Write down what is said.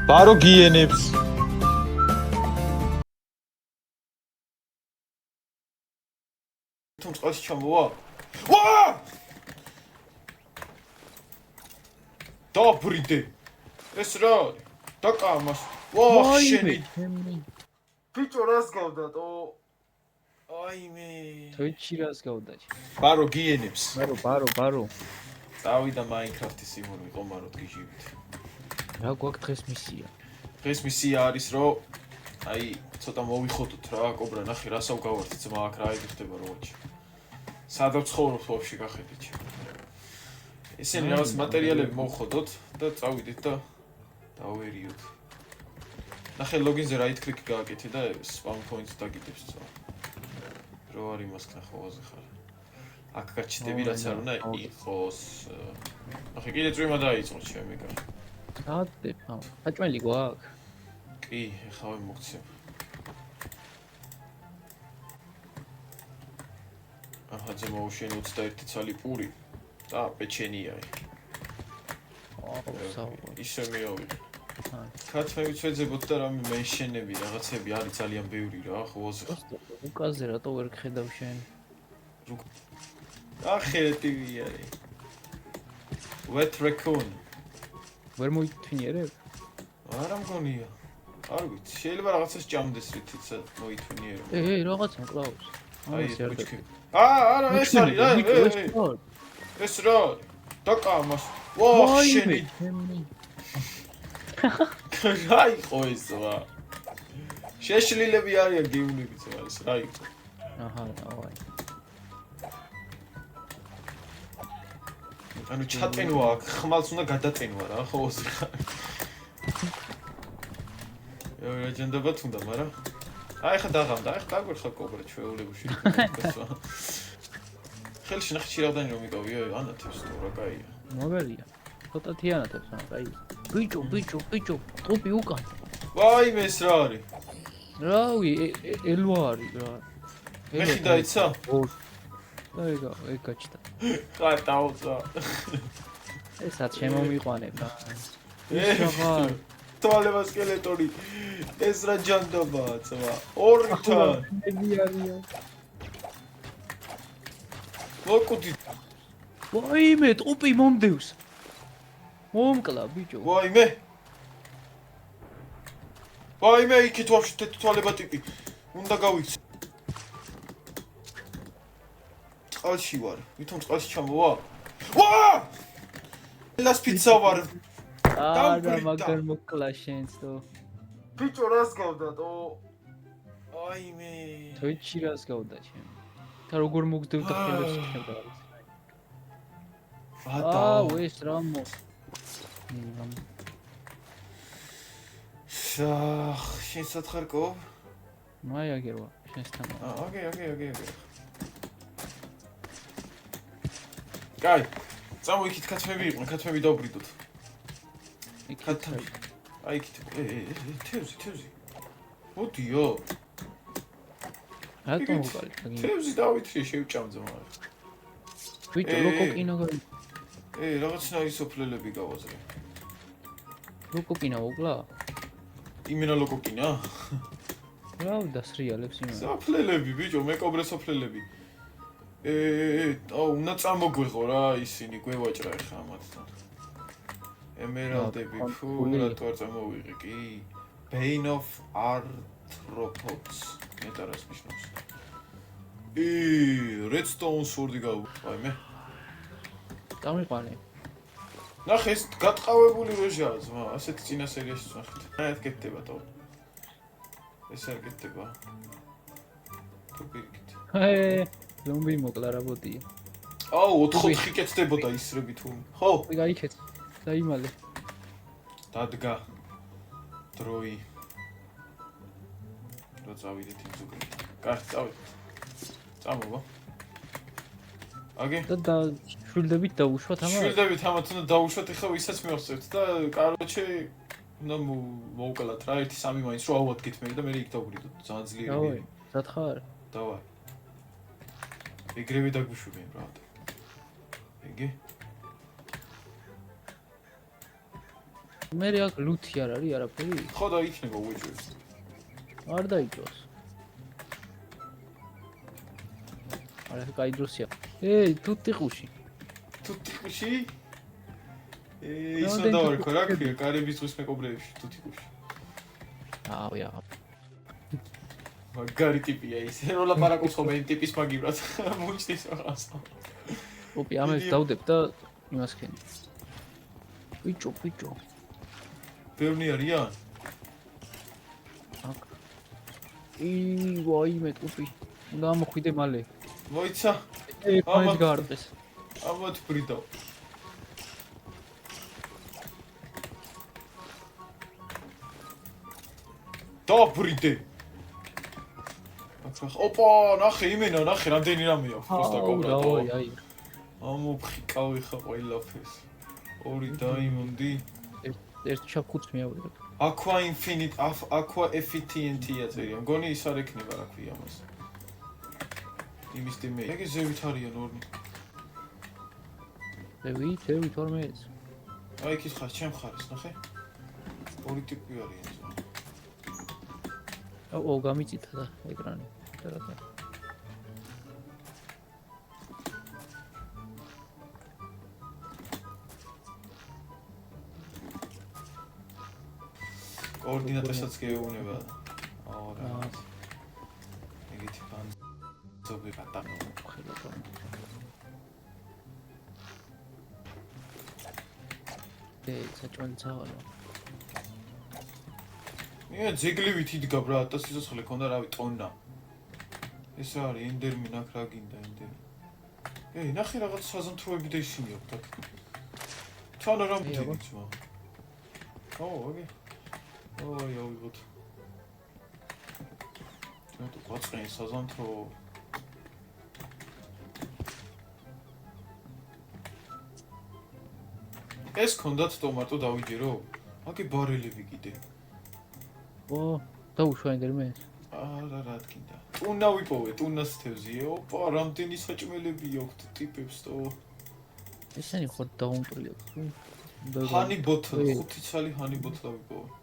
ბარო გიენებს თუმ წყალში ჩამოვა ვა დაბრიდე ეს რა დაკამას ვა შენი ბიჭო რას გავდატო აიმე თოიჩი რას გავდაჭ ბარო გიენებს ბარო წავიდა მაინკრაფტის სიმონი ყომაროთ გიჟივით რა გვაქვს დღეს მისია დღეს მისია არის რომ აი ცოტა მოვიხოდოთ რა კობრა ნახე რასავ გავართ ძმა აქ რა იგიხდება როჩი სადაც ცხოვრობ ვაფშე გახედეთ ესენი რაღაც მატერიალები მოვხოდოთ და წავიდეთ და დავერიოთ ნახე ლოგინზე right click გააკეთე და spawn points დაგიდებს წავა რო არ იმას ნახავაზე ხარ აქ გაჩნდები რაც არ უნდა იყოს ნახე კიდე წვიმა დაიწყო ჩემი კაცი სადებ აჭმელი გვაქვს კი ეხავე მოგცემ აჰა ზემოუშენ 21 ცალი პური და პეჩენია ისე მეოვიდე ქათმები წვეძებოთ და რამე მენშენები რაღაცები არის ძალიან ბევრი რა ხოზე უკაზე რატო ვერ ხედავ შენ ახედი არის wet raccoon ვერ მოითვინიერებ არა მგონია არ ვიცი შეიძლება რაღაცას ჭამდეს რითიც მოითვინიერებ რაღაცა მკლავს აი ბუჩქი არა ეს არის ეს რა დაკამას ვა შენი რა იყო ეს რა შეშლილები არიან გეუნებიც არის რა იყო აჰა ავაი ანუ ჩატენვა აქ ხმალს უნდა გადატენვა რა ხო ოზი ხარ რა ჯენდება თუნდა მაგრამ აი ხა დაღამდა აი ხა დაგვერხა კობრა ჩვეულებუში ხელში ნახე ჩირავდანი რომ იკავიო ანათებს თუ რა კაია მოგერია ცოტათი ანათებს რა კაი ბიჭო ტოპი უკან ვაიმე ეს რა არის რავი ელვა არის რა მეხი დაიცა ეგ გაჩნდა ხა დაუცა ესაც შემომიყვანებ რა თვალება სკელეტონი ეს რა ჯანდაბა წვა ორი თან მოკუდი ვაიმე ტოპი მომდევს მომკლა ბიჭო ვაიმე იქით ვაფშე თვალება ტიპი უნდა გავიცი წყალში ვარ ვითომ წყალში ჩამოვა ვა ლას პიცა ვარ არა მაგარ მოკლა შენს თო ბიჭო რას გავდატო აიმე თოიჩი რას გავდა ჩემ და როგორ მოგდევ და ხელებს შევდა აა ეს რამო შენ სათხარ კო მაი აგერვა შენსთან ოკეი კაი წამოიქით ქათმები იყვნენ ქათმები დავბრიდოთ ქათმები აი იქით თევზი მოდიო რატომ უყალი თევზი დავითრიე შევჭამძე მაგრამ ბიჭო ლოკოკინა გაი რაღაცნაირი სოფლელები გავაზრე ლოკოკინა უკლა იმენა ლოკოკინა რა დასრიალებს იმენა სოფლელები ბიჭო მეკობრე სოფლელები უნდა წამოგვეღო რა ისინი გვევაჭრა ხა ამათთან ემერალდები ფუ რატო არ წამოვიღე კი Bane of Arthropods მეტარას ნიშნავს Redstone sword-ი გავაიმე დამიყვანე ნახე ეს გატყავებული როჟაა ძმა ასეთი წინა სერიაში ნახეთ აი გეთდება თო ეს არ გეთდება თუ პირიქით ზომბი მოკლა რა ბოტია აუ 4 კეთდებოდა ისრები თუ ხო გაიქეთ დაიმალე დადგა დროი რა წავიდეთ იმ ზუგრით კარგი წავიდეთ წამოვა აგე და შვილდებით დაუშვათ ამას შვილდებით ამათ უნდა დაუშვათ ეხლა ვისაც მივახსენებთ და კაროჩე უნდა მოვკლათ რა 1-3 მაინც რო ავადგეთ მე და მე იქ დავბრიდოთ ძალიან ძლიერი სათხარ დავაი ეგრევე დაგვიშვებიან ბრატ ეგე მე აქ ლუთი არ არის არაფერი. ხო და იქნება უეჭვი. არ დაიჭოს. არა, კაი დროსია. თუთიყუში. თუთიყუში? ისო დავარქვა რა ქვია, კარიბის ზღვის მეკობრეებში თუთიყუში. აუ. მაგარი ტიპია ის. რო ლაპარაკობს ხოლმე იმ ტიპის მაგივრად. მოიჩნის რაღაც. ოპი, ამას დავდებ და იმას ხენი. ბიჭო. ბევრი არიან? აქ. ვაიმე ტუპი. უნდა ამოხვიდე მალე. მოიცა. ამათ გაარყეს. ამათ ბრიდო. დაბრიდე. ოპა, ნახე იმენა, ნახე რამდენი რამეა, просто კობრა. აი. ამოფხიკავი ხა ყველაფერს. ორი დაიმონდი. ერთ ჩაქუც მიავიღე. Aqua Infinite, Aqua FTNT-ია წერია. მგონი ის არ ექნება რა ქვია მას. იმის დემე. ეგ ზევით არიან ორნი. ზევით 12. აი იქ ხარ, ჩემ ხარეს, ნახე. ორი ტიპი არიან. აუ, გამიწითა და ეკრანი. რა. კოორდინატასაც გეუბნება. რა. ეგეთი ფან ზოგი ბატონო ხელობა. საჭმელი ცაღარო. ძეგლივით იდგა ბრატ და სიცოცხლე ქონდა რავი ტონნა. ეს არის ენდერმი ნახ რა გინდა ენდერმი. ნახე რაღაც საზამთროები და ისინი აქვს აქ. თან რა მიდიც მაგ. ოგე. ავიღოთ. თუ ყოწყენ საზამთრო. ეს ქონდათ ტომატო დავიჯერო? აკი ბარელები კიდე. დაუშვა ენდერმენს. რა თქინდა. ტუნა ვიპოვე, ტუნას თევზია. ოპა, რამდენი საჭმელები აქვს ტიპებს თო. ესენი ხო დაუმტრიალ. ჰანი ბოთლ, 5 ცალი ჰანი ბოთლა ვიპოვე.